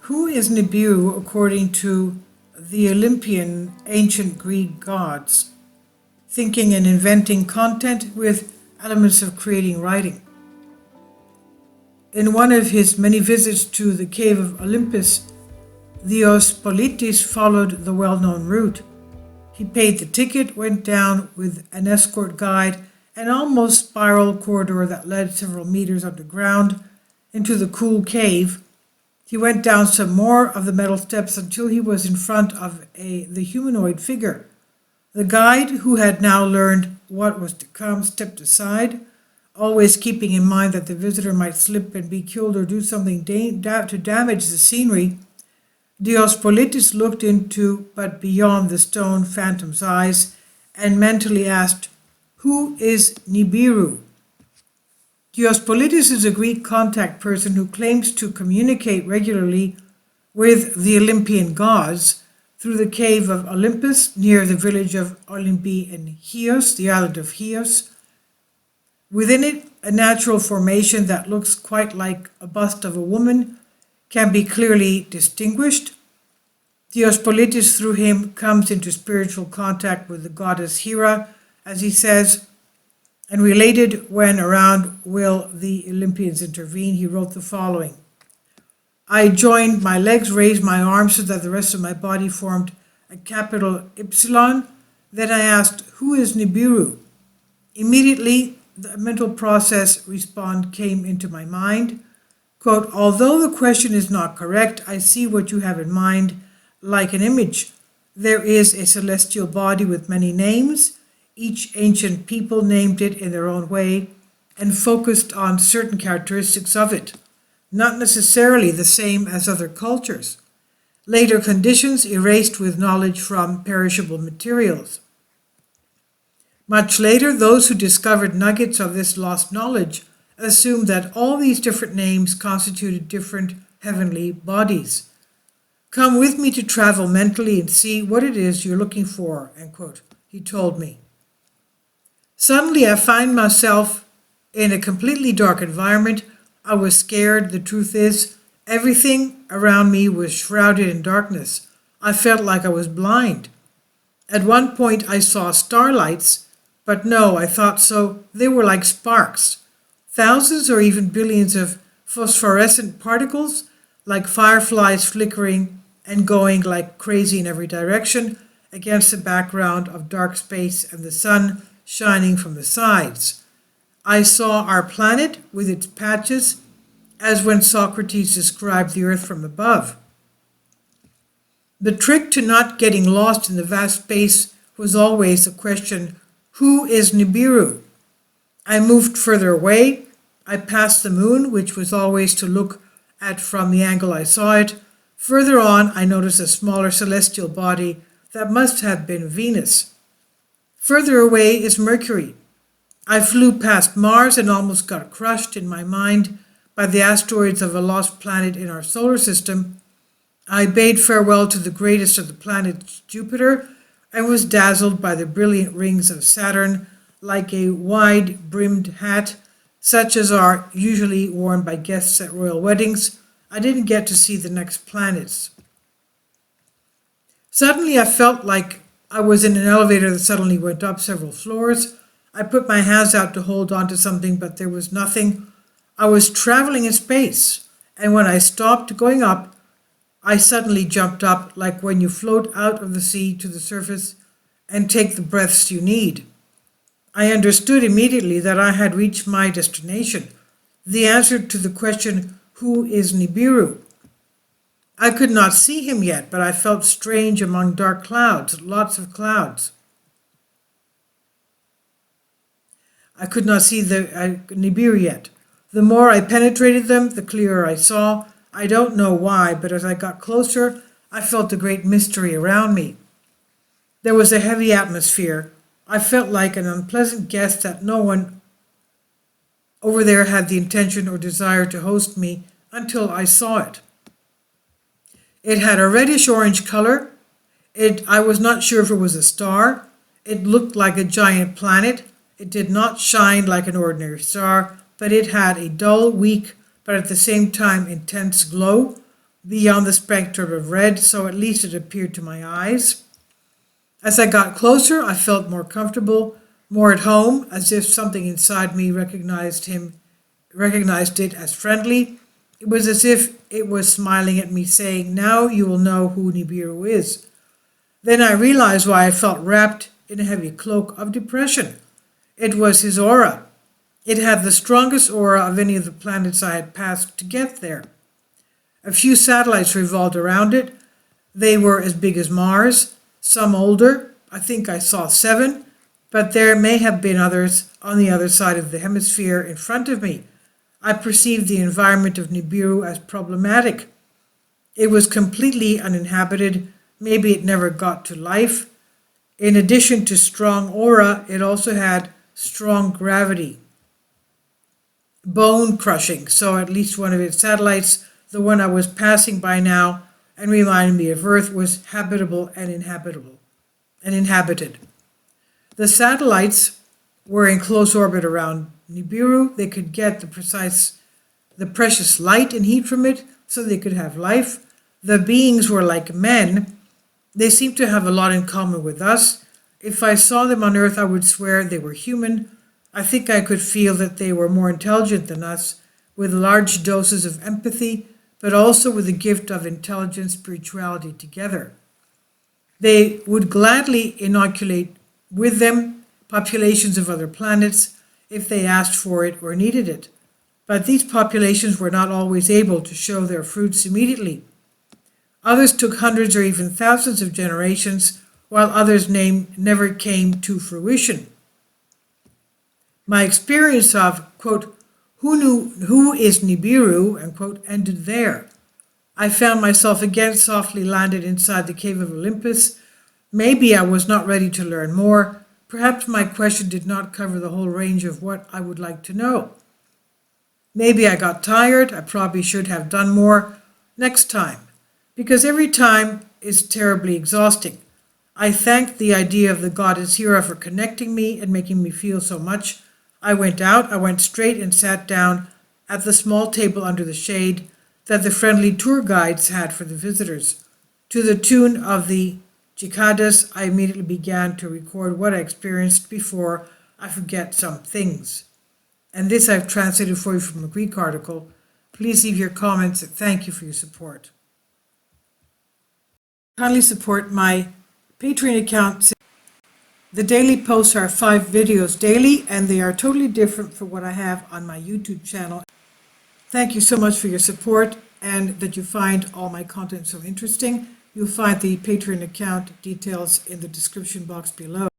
Who is Nibiru according to the Olympian ancient Greek gods? Thinking and inventing content with elements of creating writing. In one of his many visits to the cave of Olympus, Politis followed the well-known route. He paid the ticket, went down with an escort guide, an almost spiral corridor that led several meters underground into the cool cave. He went down some more of the metal steps until he was in front of the humanoid figure. The guide, who had now learned what was to come, stepped aside, always keeping in mind that the visitor might slip and be killed or do something to damage the scenery. Politis looked into but beyond the stone phantom's eyes and mentally asked, "Who is Nibiru?" Politis is a Greek contact person who claims to communicate regularly with the Olympian gods through the cave of Olympus near the village of Olympie in Chios, the island of Chios. Within it, a natural formation that looks quite like a bust of a woman can be clearly distinguished. Politis, through him, comes into spiritual contact with the goddess Hera, as he says, and related when around will the Olympians intervene, he wrote the following: "I joined my legs, raised my arms so that the rest of my body formed a capital Ypsilon. Then I asked, 'Who is Nibiru?' Immediately, the mental process response came into my mind. Quote, 'Although the question is not correct, I see what you have in mind like an image. There is a celestial body with many names. Each ancient people named it in their own way and focused on certain characteristics of it, not necessarily the same as other cultures. Later conditions erased with knowledge from perishable materials. Much later, those who discovered nuggets of this lost knowledge assumed that all these different names constituted different heavenly bodies. Come with me to travel mentally and see what it is you're looking for," end quote, he told me. Suddenly, I find myself in a completely dark environment. I was scared. The truth is, everything around me was shrouded in darkness. I felt like I was blind. At one point, I saw starlights, but no, I thought so. They were like sparks. Thousands or even billions of phosphorescent particles, like fireflies flickering and going like crazy in every direction against the background of dark space and the sun shining from the sides. I saw our planet with its patches, as when Socrates described the earth from above. The trick to not getting lost in the vast space was always the question, who is Nibiru? I moved further away. I passed the moon, which was always to look at from the angle I saw it. Further on, I noticed a smaller celestial body that must have been Venus. Further away is Mercury. I flew past Mars and almost got crushed in my mind by the asteroids of a lost planet in our solar system. I bade farewell to the greatest of the planets, Jupiter, and was dazzled by the brilliant rings of Saturn like a wide-brimmed hat, such as are usually worn by guests at royal weddings. I didn't get to see the next planets. Suddenly, I felt like I was in an elevator that suddenly went up several floors. I put my hands out to hold on to something, but there was nothing. I was traveling in space, and when I stopped going up, I suddenly jumped up, like when you float out of the sea to the surface and take the breaths you need. I understood immediately that I had reached my destination, the answer to the question, who is Nibiru? I could not see him yet, but I felt strange among dark clouds, lots of clouds. I could not see the Nibiru yet. The more I penetrated them, the clearer I saw. I don't know why, but as I got closer, I felt a great mystery around me. There was a heavy atmosphere. I felt like an unpleasant guest that no one over there had the intention or desire to host me until I saw it. It had a reddish-orange color. I was not sure if it was a star. It looked like a giant planet. It did not shine like an ordinary star, but it had a dull, weak, but at the same time intense glow. beyond the spectrum of red, so at least it appeared to my eyes. As I got closer, I felt more comfortable, more at home, as if something inside me recognized it as friendly. It was as if it was smiling at me, saying, "Now you will know who Nibiru is." Then I realized why I felt wrapped in a heavy cloak of depression. It was his aura. It had the strongest aura of any of the planets I had passed to get there. A few satellites revolved around it. They were as big as Mars, some older. I think I saw 7, but there may have been others on the other side of the hemisphere in front of me. I perceived the environment of Nibiru as problematic. It was completely uninhabited. Maybe it never got to life. In addition to strong aura, it also had strong gravity. Bone crushing, so at least one of its satellites, the one I was passing by now and reminded me of Earth, was habitable and inhabited. The satellites were in close orbit around Nibiru. They could get the precious light and heat from it, so they could have life. The beings were like men. They seemed to have a lot in common with us. If I saw them on Earth, I would swear they were human. I think I could feel that they were more intelligent than us, with large doses of empathy, but also with the gift of intelligence, spirituality together. They would gladly inoculate with them populations of other planets if they asked for it or needed it. But these populations were not always able to show their fruits immediately. Others took hundreds or even thousands of generations, while others' never came to fruition. My experience of, quote, who is Nibiru, unquote, ended there. I found myself again softly landed inside the cave of Olympus. Maybe I was not ready to learn more. Perhaps my question did not cover the whole range of what I would like to know. Maybe I got tired. I probably should have done more next time, because every time is terribly exhausting. I thanked the idea of the goddess Hera for connecting me and making me feel so much. I went straight and sat down at the small table under the shade that the friendly tour guides had for the visitors. To the tune of the cicadas, I immediately began to record what I experienced before I forget some things. And this I've translated for you from a Greek article. Please leave your comments. Thank you for your support. Kindly support my Patreon account. The daily posts are 5 videos daily, and they are totally different from what I have on my YouTube channel. Thank you so much for your support and that you find all my content so interesting. You'll find the Patreon account details in the description box below.